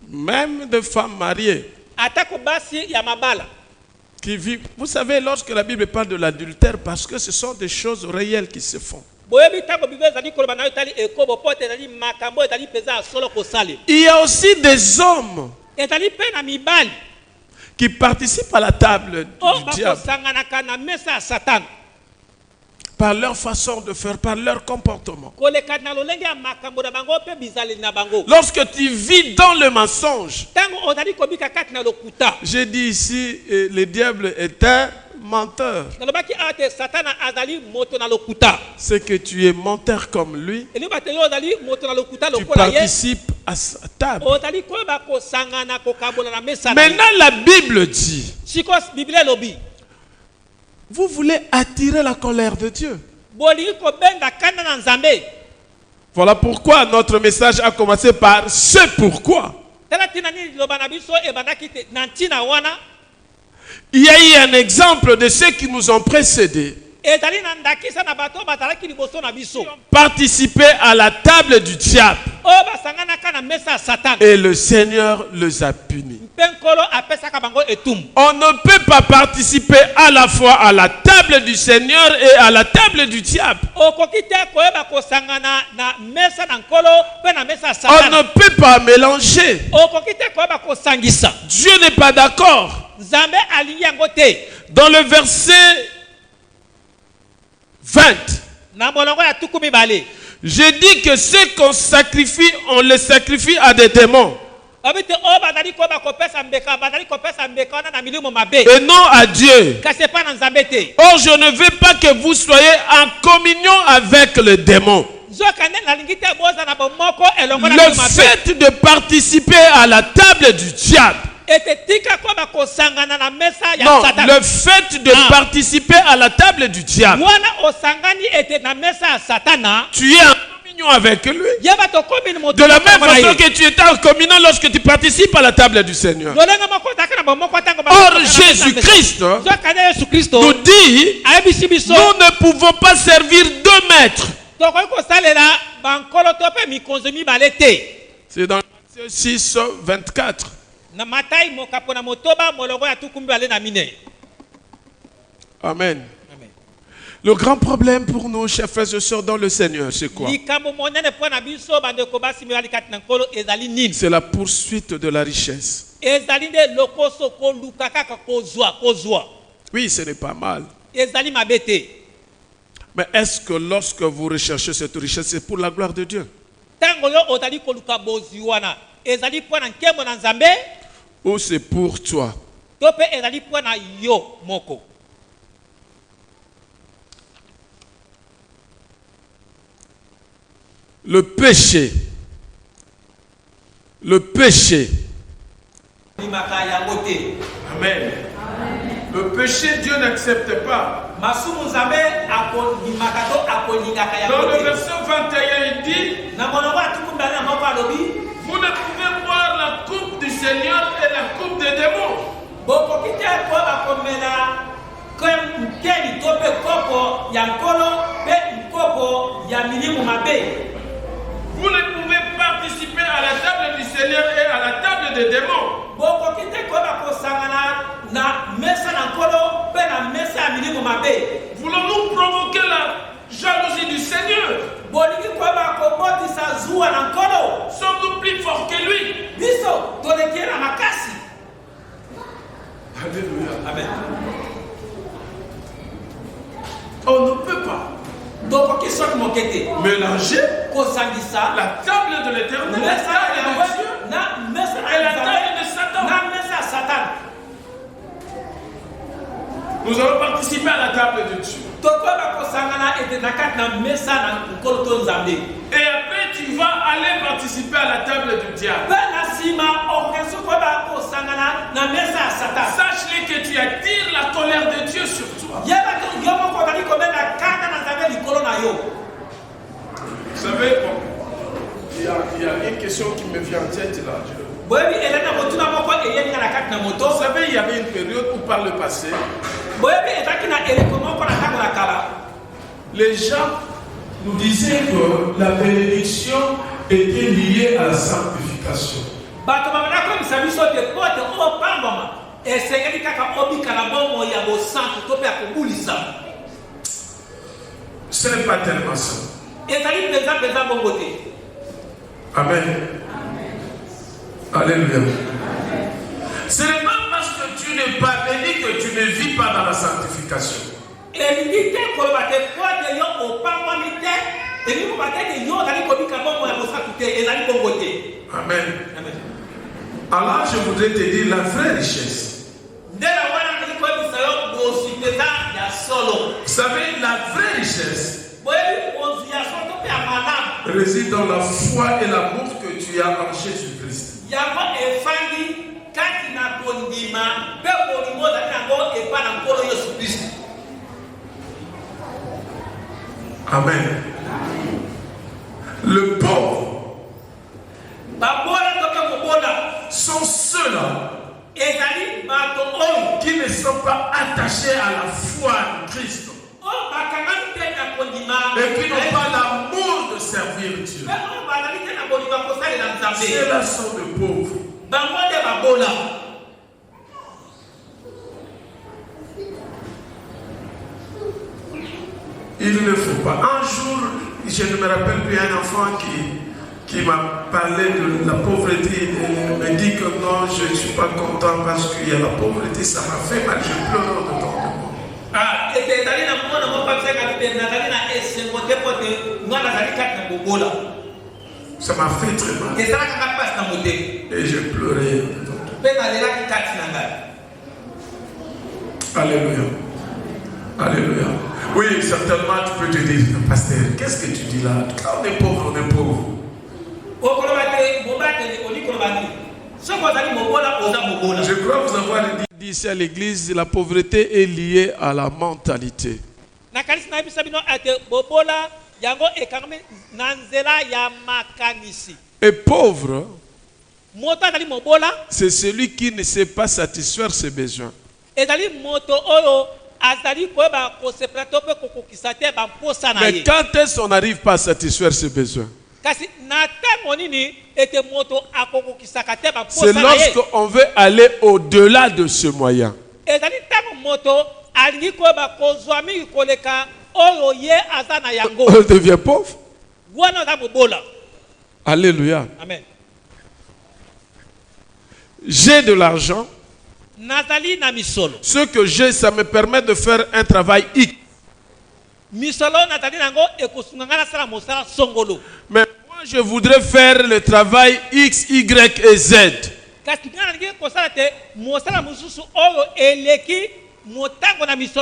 Même des femmes mariées atako basi ya mabala qui vivent. Vous savez, lorsque la Bible parle de l'adultère, parce que ce sont des choses réelles qui se font. boyebi ntango bible ezali koloba na yo etali ekobo pote ezali makambo ezali mpenza ya solo kosali. Il y a aussi des hommes ezali mpe na mibali qui participent à la table oyo du diable bakosanganaka na mesa ya satana par leur façon de faire, par leur comportement. koleka na lolenge ya makambo na bango mpe bizaleli na bango. Lorsque tu vis dans le mensonge, ntango ozali kobika kati na lokuta j'ai dit ici, le diable est un menteur. nalobaki awa te satana azali moto na lokuta. C'est que tu es menteur comme lui, elingi bate yo ozali moto na lokuta tu lokola ye participes à sa table. ozali koyeba kosangana kokabola na mesa na ye. Maintenant, la Bible dit, siko biblia elobi vous voulez attirer la colère de Dieu. bolingi kobenga kanda na nzambe. Voilà pourquoi notre message a commencé par ce pourquoi. tala ntina nini liloba na biso ebandaki te na ntina wana Il y a eu un exemple de ceux qui nous ont précédés. ezali na ndakisa na bato bazalaki liboso na biso Participer à la table du diable. oyo basanganaka na mesa ya satana Et le Seigneur les a punis. mpe nkolo apesaka bango etumbu. On ne peut pas participer à la fois à la table du Seigneur et à la table du diable. okoki te koyeba kosangana na mesa na nkolo mpe na mesa ya On satana. ne peut pas mélanger. okoki te koyeba kosangisa. Dieu n'est pas d'accord. nzambe alingi yango te. Dans le verset 20, na molongo ya tuku mibale je dis que ceux qu'on sacrifie, on les sacrifie à des démons obi te oyo bazali koyeba kopesa mbeka bazali kopesa mbeka wana na milimo mabe et non à Dieu. kasi epa na nzambe te. Or, je ne veux pas que vous soyez en communion avec les démons. nzoka nde nalingi te boza na bomoko elongo na Le milimo mabe. fait de participer à la table du diable, ete tika koyeba kosangana na mesa ya non, satana. le fait de participer à la table du diable, wana osangani ete na mesa ya satana tu es en communion avec lui. yeba tokomi ni moto De la même moko na ye. façon que tu étais en communion lorsque tu participes à la table du Seigneur. lolenge moko otaka na bomoko ntango Or, Jésus-Christ nzoka nde yesu kristo nous dit, ayebisi biso nous ne pouvons pas servir deux maîtres. tokoki kosalela bankolo to mpe mikonzo mibale te. C'est dans Matthieu 6, 24. na matai mokapo na motoba molongo ya tuku mibale na mine. Amen. Amen. Le grand problème pour nous, chers frères et sœurs, dans le Seigneur, c'est quoi? likambo monene mpo na biso bandeko basi mibali kati na nkolo ezali nini? C'est la poursuite de la richesse. ezali nde lokoso koluka kaka kozwa. Oui, ce n'est pas mal. ezali mabe te. Mais est-ce que lorsque vous recherchez cette richesse, c'est pour la gloire de Dieu? ntango yo ozali koluka bozwi wana ezali mpo na nkembo na nzambe Ou c'est pour toi? to mpe ezali mpo na yo moko? Le péché. Le péché. limaka yango te. Amen. Le péché, Dieu n'accepte pas. masumu nzambe akolimaka to akolingaka Dans yango le te. verset 21, il dit, na molongo ya tuku mibale na moko alobi vous ne pouvez boire la coupe du Seigneur et la coupe des démons. bokoki te koyeba komela nkeni to mpe kopo ya nkolo mpe nkopo ya milimo mabe. Vous ne pouvez participer à la table du Seigneur et à la table des démons. bokoki te koyeba kosangana na mesa na nkolo mpe na mesa ya milimo mabe. Voulons-nous provoquer la jalousie du Seigneur? bolingi koyeba kobotisa zuwa na nkolo. Sommes-nous plus forts que lui? biso tolekie na makasi. Alléluia. Amen. On ne peut pas tokoki soki moke te mélanger kosangisa la table de l'Éternel, la mesa table ya de Dieu na mesa et la na table de Satan. na mesa ya satana. Nous allons participer à la table de Dieu. Et après, tu vas aller participer à la table du diable. Sache-le que tu attires la colère de Dieu sur toi. Vous savez, bon, il y a une question qui me vient en tête là. Vous savez, il y avait une période où par le passé, les gens nous disaient que la bénédiction était liée à la sanctification. Ce n'est pas tellement ça. Amen. Alléluia. Ce n'est pas parce que tu n'es pas béni que tu ne vis pas dans la sanctification. Amen. Alors je voudrais te dire la vraie richesse. Vous savez, la vraie richesse réside dans la foi et l'amour que tu as en Jésus-Christ. Amen. Le pauvre sont ceux-là qui ne sont pas attachés à la foi en Christ et qui n'ont pas l'amour de servir Dieu. Ceux-là sont de pauvres. Il ne faut pas. Un jour, je ne me rappelle plus, un enfant qui m'a parlé de la pauvreté. Il me dit que non, je ne suis pas content parce qu'il y a la pauvreté, ça m'a fait mal, je pleure de temps. Ça m'a fait très mal. Et j'ai pleuré. Alléluia. Alléluia. Oui, certainement tu peux te dire, pasteur, qu'est-ce que tu dis là? Quand on est pauvre, on est pauvre. Je crois vous avoir dit ici à l'église, la pauvreté est liée à la mentalité. Et pauvre, c'est celui qui ne sait pas satisfaire ses besoins. Mais quand est-ce qu'on n'arrive pas à satisfaire ses besoins? C'est lorsqu'on veut aller au-delà de ce moyen. On devient pauvre. Alléluia. Amen. J'ai de l'argent. Ce que j'ai, ça me permet de faire un travail X. Mais moi, je voudrais faire le travail X, Y et Z.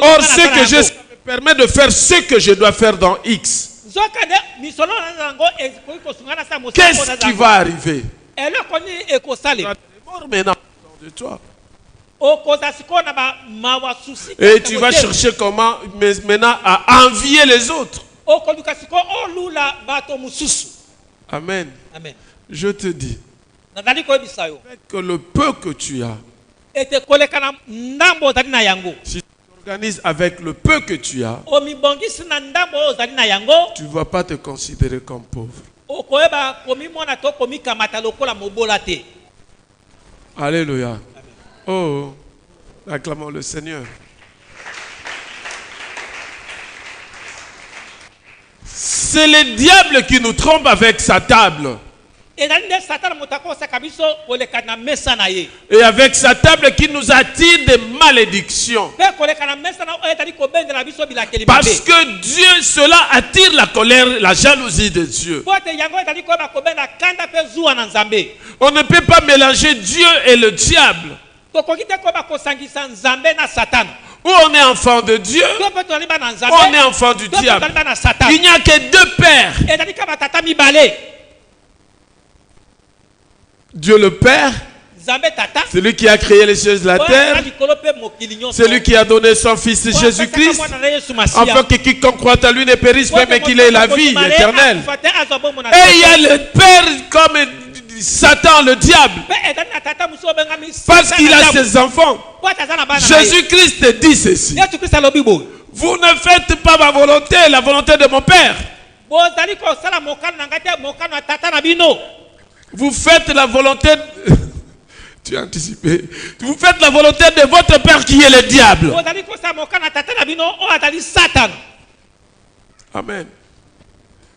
Or, ce que j'ai, ça me permet de faire ce que je dois faire dans X. Qu'est-ce qui va arriver? Tu vas mort maintenant de toi. Et tu vas chercher comment maintenant à envier les autres. Amen. Amen. Je te dis que le peu que tu as, si tu t'organises avec le peu que tu as, tu ne vas pas te considérer comme pauvre. Alléluia. Oh, acclamons le Seigneur. C'est le diable qui nous trompe avec sa table. Et avec sa table qui nous attire des malédictions. Parce que Dieu, cela attire la colère, la jalousie de Dieu. On ne peut pas mélanger Dieu et le diable. Ou on est enfant de Dieu, to mpe tozali bana ou nzambe on est enfant du to mpe diable. tozali bana satan Il n'y a que deux pères. ezali kaka batata mibale Dieu le Père, nzambe tata celui qui a créé les choses de la oyo terre, azala likolo mpe mokili nyonso celui qui a donné son Fils Oyo Jésus-Christ, apesaka mwana na yesu afin masiya que quiconque croit en lui ne périsse pas, Oyo mais qu'il moto ait la vie akokima le, éternelle. akufa te, azwa bomoi na Et il y a seko. le Père comme Satan, le diable, Mpe ezali na tata mosusu obengami parce Satan qu'il na a ntango. ses enfants. Po ata aza na bana na ye. Jésus-Christ dit ceci: yesu kristo alobi boye vous ne faites pas ma volonté, la volonté de mon Père. bozali kosala mokano na ngai te mokano ya tata na bino Vous faites la volonté. Tu as anticipé. Vous faites la volonté de votre Père qui est le diable. bozali kosala mokano ya tata na bino oyo azali satana Amen.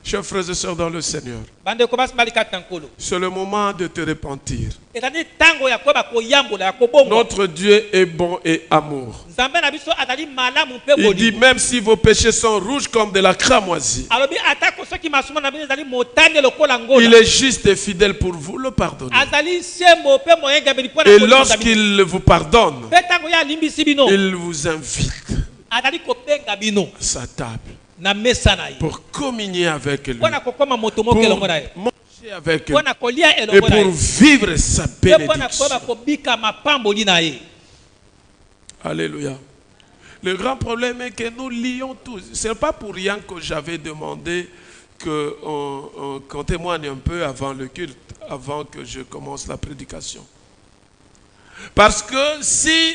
Chers frères et sœurs dans le Seigneur, bandeko basi bali kati na nkolo c'est le moment de te repentir. ezali ntango ya koyeba koyambola ya kobongwa Notre Dieu est bon et amour. nzambe na biso azali malamu mpe Il dit bolingo même si vos péchés sont rouges comme de la cramoisie, alobi atako soki masumu na bino ezali motane lokola il ngola est juste et fidèle pour vous le pardonner. azali sembo mpe moyengameli mpo na Et kolinga bino. lorsqu'il vous pardonne, mpe ntango ye alimbisi bino il vous invite azali kobenga bino à sa table na mesa na ye pour communier avec lui, mpo na kokoma moto pour moko elongo na ye manger avec lui mpo na kolia et elongo na pour ye vivre sa mpe mpo na bénédiction. koyeba kobika mapamboli na ye Alléluia. Le grand problème est que nous lions tous. Ce n'est pas pour rien que j'avais demandé qu'on témoigne un peu avant le culte, avant que je commence la prédication. Parce que si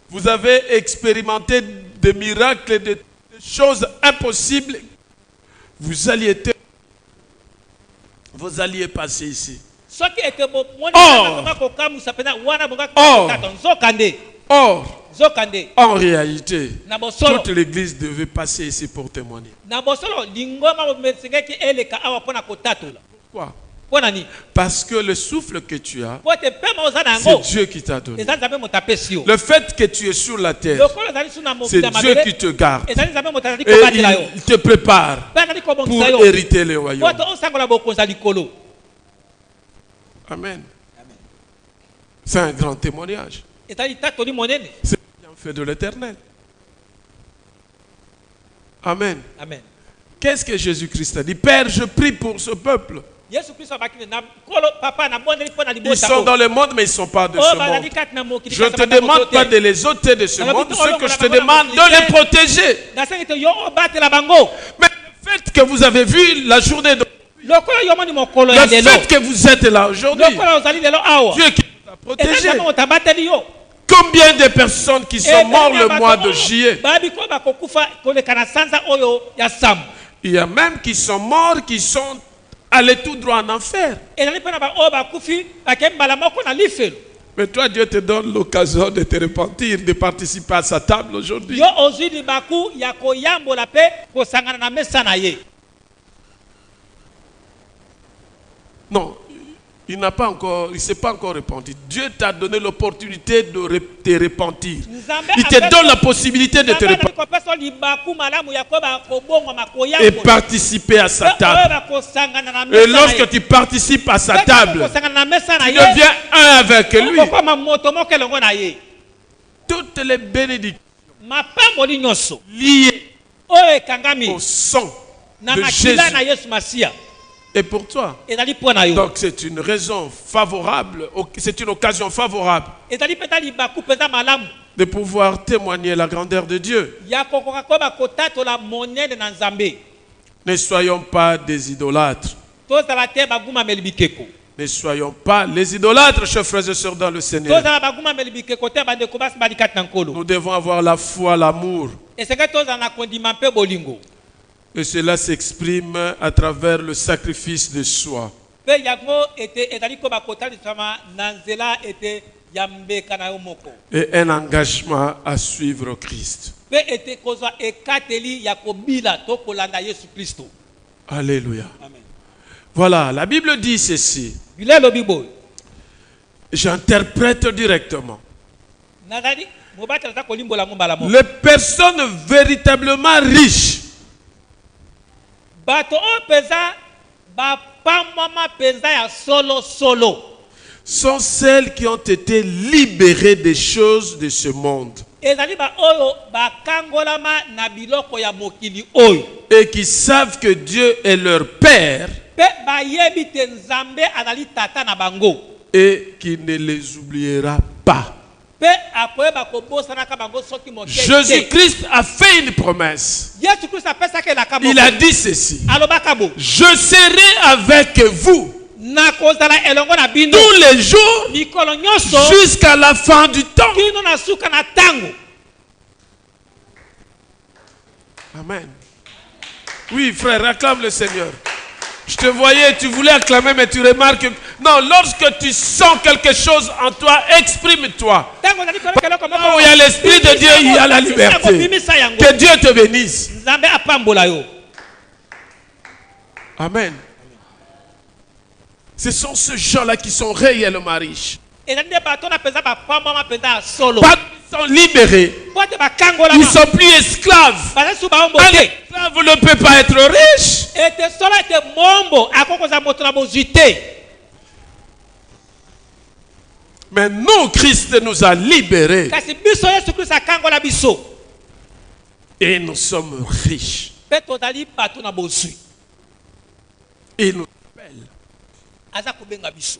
vous avez expérimenté des miracles, des choses impossibles, vous alliez passer ici. soki ete Or. monaa kokamusa mpena wana bongakata nzokande Or, nzokande en réalité, na bosolo toute l'église devait passer ici pour témoigner. na bosolo lingoma esengaki eleka awa mpo na kotatola Pourquoi? mpo na nini Parce que le souffle que tu as, po ete pema oza na c'est yango Dieu qui t'a donné. eza nzambe moto apesi yo Le fait que tu es sur la terre, lokolo ezali su na c'est mokili ya Dieu qui mabele te garde. ezali nzambe moto azali Et kobatela yo il te prépare mpe azali kobongisa pour yo hériter le po royaume. ete osangola bokonzi ya likolo Amen. C'est un grand témoignage. ezali tatoli monene C'est le bienfait de l'éternel. Amen. amen Qu'est-ce que Jésus-Christ a dit? Père, je prie pour ce peuple. yesu kristo abakini na kolo papa nabondeli mpo na Ils libota sont dans le monde, mais ils ne sont pas de oyo ce monde. bazali kati na mokili Je ne te demande pas de les ôter de ce monde. Ce que je te demande, de les protéger. nasengi te yo obatela bango Mais le fait que vous avez vu la journée de... lokola yo moni mokolo ya Le lelo fait que vous êtes là aujourd'hui, lokola ozali lelo awa Dieu qui vous a eza protégé. nzambe moto abateli yo Combien de personnes qui sont mortes le mois de juillet? babi ko bakokufa koleka na sanza oyo ya sambo Il y a même qui sont morts, qui sont allés tout droit en enfer. ezali mpe na baoyo bakufi bakei mbala moko na lifelo Mais toi, Dieu te donne l'occasion de te repentir, de participer à sa table aujourd'hui. yo ozwi libaku ya koyambola mpe kosangana na mesa na ye Non, il ne s'est pas encore repenti. Dieu t'a donné l'opportunité de te repentir. Il te donne la possibilité de te repentir kopesa libaku malamu ya koyeba kobongwama et koyambola participer à sa oyo table. bakosangana na Et mesa na lorsque ye tu participes à sa table, kosangana na mesa na tu ye deviens un avec lui. okokoma moto moko elongo na ye Toutes les bénédictions mapamboli nyonso liées oyo ekangami au sang na de makila Jésus na yesu masiya est pour toi. ezali mpo na yo Donc c'est une raison favorable, c'est une occasion favorable ezali mpenza libaku mpenza malamu de pouvoir témoigner la grandeur de Dieu. ya kokoka koyeba kotatola monene na nzambe Ne soyons pas des idolâtres. tozala te bagumameli bikeko Ne soyons pas les idolâtres, chers frères et sœurs dans le Seigneur. tozala bagumameli bikeko te bandeko basi bali kati na nkolo Nous devons avoir la foi, l'amour. esengeli tozala na kondima mpe bolingo Et cela s'exprime à travers le sacrifice de soi. mpe yango ete ezali koyeba kotalisama na nzela ete ya mbeka na yo moko Et un engagement à suivre Christ. mpe ete kozwa ekateli ya kobila to kolanda yesu kristo Alléluia. amen Voilà, la Bible dit ceci. bila elobi boye J'interprète directement. nazali mobati aza kolimbola yango mbala moko Les personnes véritablement riches bato oyo mpenza bapambwama mpenza ya solosolo sont celles qui ont été libérées des choses de ce monde ezali baoyo bakangolama na biloko ya mokili oyo et qui savent que Dieu est leur Père pe bayebi te nzambe azali tata na bango et qui ne les oubliera pas. pe akoyeba kobosanaka bango soki moke te. Jésus-Christ a fait une promesse. Yesu Kristo apesaki elaka Il a dit ceci: alobaka bo je serai avec vous nakozala elongo na bino tous les jours mikolo nyonso jusqu'à la fin du temps. kino na suka na tango. Amen. Oui, frère, acclame le Seigneur. Je te voyais, tu voulais acclamer, mais tu remarques que... Non, lorsque tu sens quelque chose en toi, exprime-toi. Tango zali koleka eloko moko Là où il y a l'Esprit de Dieu, il y a la liberté. Que Dieu te bénisse. nzambe apambola yo. Amen. Ce sont ces gens-là qui sont réellement riches. ezali nde bato na mpenza bapambama mpenza ya solo Pas qu'ils sont libérés. po te Ils ne bakangolama sont plus esclaves. bazali su baombo Un te esclave ne peut pas être riche. ete solo ete mombo akokoza moto na bozwi te. Mais nous, Christ nous a libérés. kasi biso yesu kristo akangola biso Et nous sommes riches. mpe tozali bato na bozwi. Il nous appelle. aza kobenga biso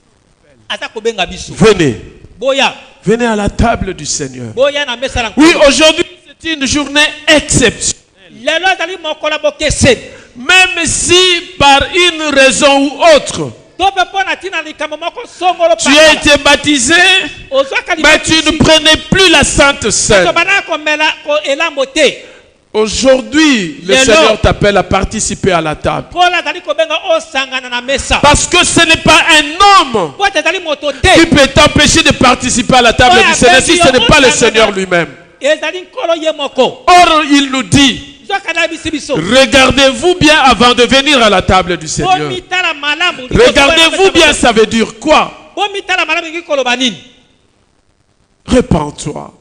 aza kobenga biso Venez. boya Venez à la table du Seigneur. boya na mesa na Oui, nkolo. aujourd'hui, c'est une journée exceptionnelle. lelo ezali mokolo bokeseni Même si par une raison ou autre, to mpe mpo na ntina likambo moko songolo tu as été baptisé, ozwaka mais tu ne prenais plus la Sainte Seine. tobandaka komela elambo te. Aujourd'hui, le Lelo. Seigneur t'appelle à participer à la table. nkolo azali kobenga osangana na mesa Parce que ce n'est pas un homme po ete ezali moto qui te peut t'empêcher de participer à la table Ouais, du Seigneur si mais ce n'est pas le on- Seigneur lui-même. ezali nkolo ye moko. Or, il nous dit, nzoka nayebisi biso regardez-vous bien avant de venir à la table du Seigneur. bomitala malamu Regardez-vous bien, ça veut dire quoi? bomitala malamu lingi koloba nini. Répands-toi.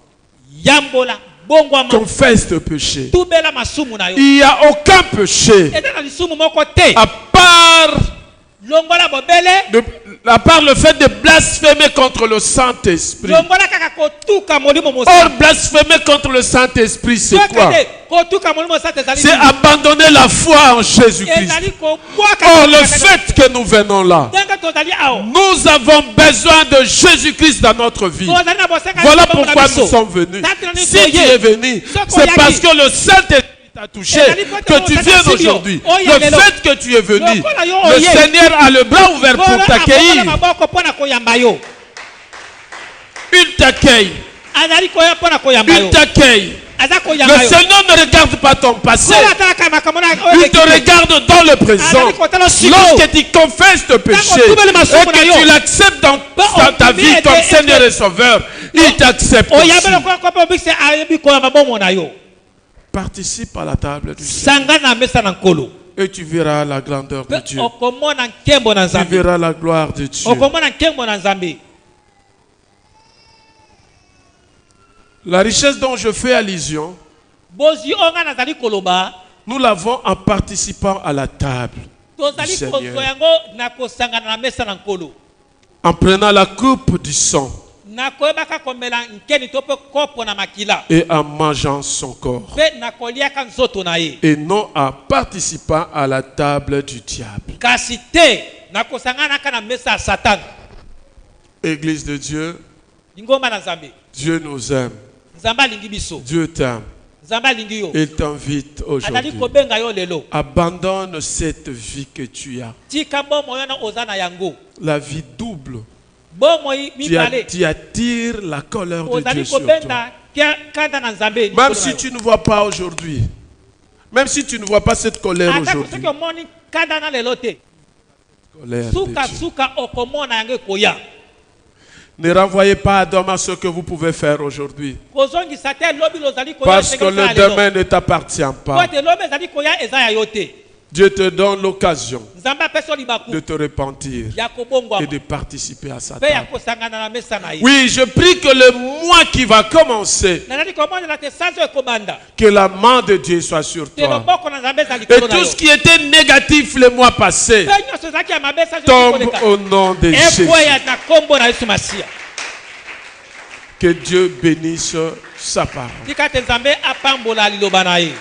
yambola bongwama Confesse tes péchés. tubela masumu na yo Il n'y a aucun péché eza na lisumu moko te à part, longola bobele à part le fait de blasphémer contre le Saint-Esprit. longola kaka kotuka molimo Or, mosantu. blasphémer contre le Saint-Esprit, c'est quoi? Soki te kotuka molimo mosantu ezali C'est nini? abandonner la foi en Jésus-Christ. ezali kobwaka Or, le kaka- fait que nous venons là, ndenge tozali awa nous avons besoin de Jésus-Christ dans notre vie. tozali na bosenga Voilà ya bongo na pourquoi biso. nous sommes venus. Tati Si nani tu toye. es venu, Soko c'est yaki. parce que le Saint-Esprit t'a touché que tu viens aujourd'hui. Le fait que tu es venu, le Seigneur a le bras ouvert Nkolo pour akokola t'accueillir. maboko mpo na koyamba yo Il t'accueille. azali koya mpo na koyamba yo Il t'accueille. aza Le koyamba yo Seigneur ne regarde pas ton passé. Nkolo atalaka makambo na oyo Il eleki te te. regarde dans le présent. Lorsque tu confesses tes péchés et que tu l'acceptes dans ta vie comme Seigneur et Sauveur, il t'accepte aussi. oyambela kokopa obikisi ayebi koyamba bomo na yo Participe à la table du Seigneur sanga na mesa na nkolo et tu verras la grandeur de mpe Dieu. okomona nkembo na Tu nzambe verras la gloire de Dieu. okomona nkembo na nzambe. La richesse dont je fais allusion, bozwi oyo nga nazali koloba nous l'avons en participant à la table du tozali kozwa Seigneur, yango na kosangana na mesa na nkolo en prenant la coupe du sang nakoyebaka komela nkeni to mpe kopo na makila et en mangeant son corps, mpe nakoliaka nzoto na ye et non en participant à la table du diable. kasi te nakosanganaka na mesa ya satana. Église de Dieu, lingomba na nzambe Dieu nous aime, nzambe alingi biso Dieu t'aime. nzambe alingi yo Il t'invite azali aujourd'hui. kobenga yo lelo Abandonne cette vie que tu as, tika bomoi wana oza na yango la vie double. bomoi mibale Tu attires la colère de ozali Dieu sur toi. kobenda kanda na nzambe Même likolo na si yo. tu ne vois pas aujourd'hui, même si tu ne vois pas cette colère ata aujourd'hui, soki omoni kanda na lelo te colère de suka Dieu. suka okomona yango ekoya Ne renvoyez pas à demain ce que vous pouvez faire aujourd'hui, kozongisa te lobi lozali koya parce que ndenge le osala lelo. demain ne t'appartient po pas. ete lobi ezali koya eza ya yo te Dieu te donne l'occasion nzambe apesi yo libaku de te repentir ya et kobongwama de participer à sa mpe ya table. kosangana na mesa na ye. Oui, je prie que le mois qui va commencer, nazali komonela te sanza ekobanda que la main de Dieu soit sur te toi. loboko na nzambe eza Et likolo na tout yo ce qui était négatif le mois passé mpe nyonso ezalaki ya mabe sanza tombe ekoleka au nom de Jésus. ekweya na kombo na yesu masiya. Que Dieu bénisse sa parole. tika te nzambe apambola liloba na ye.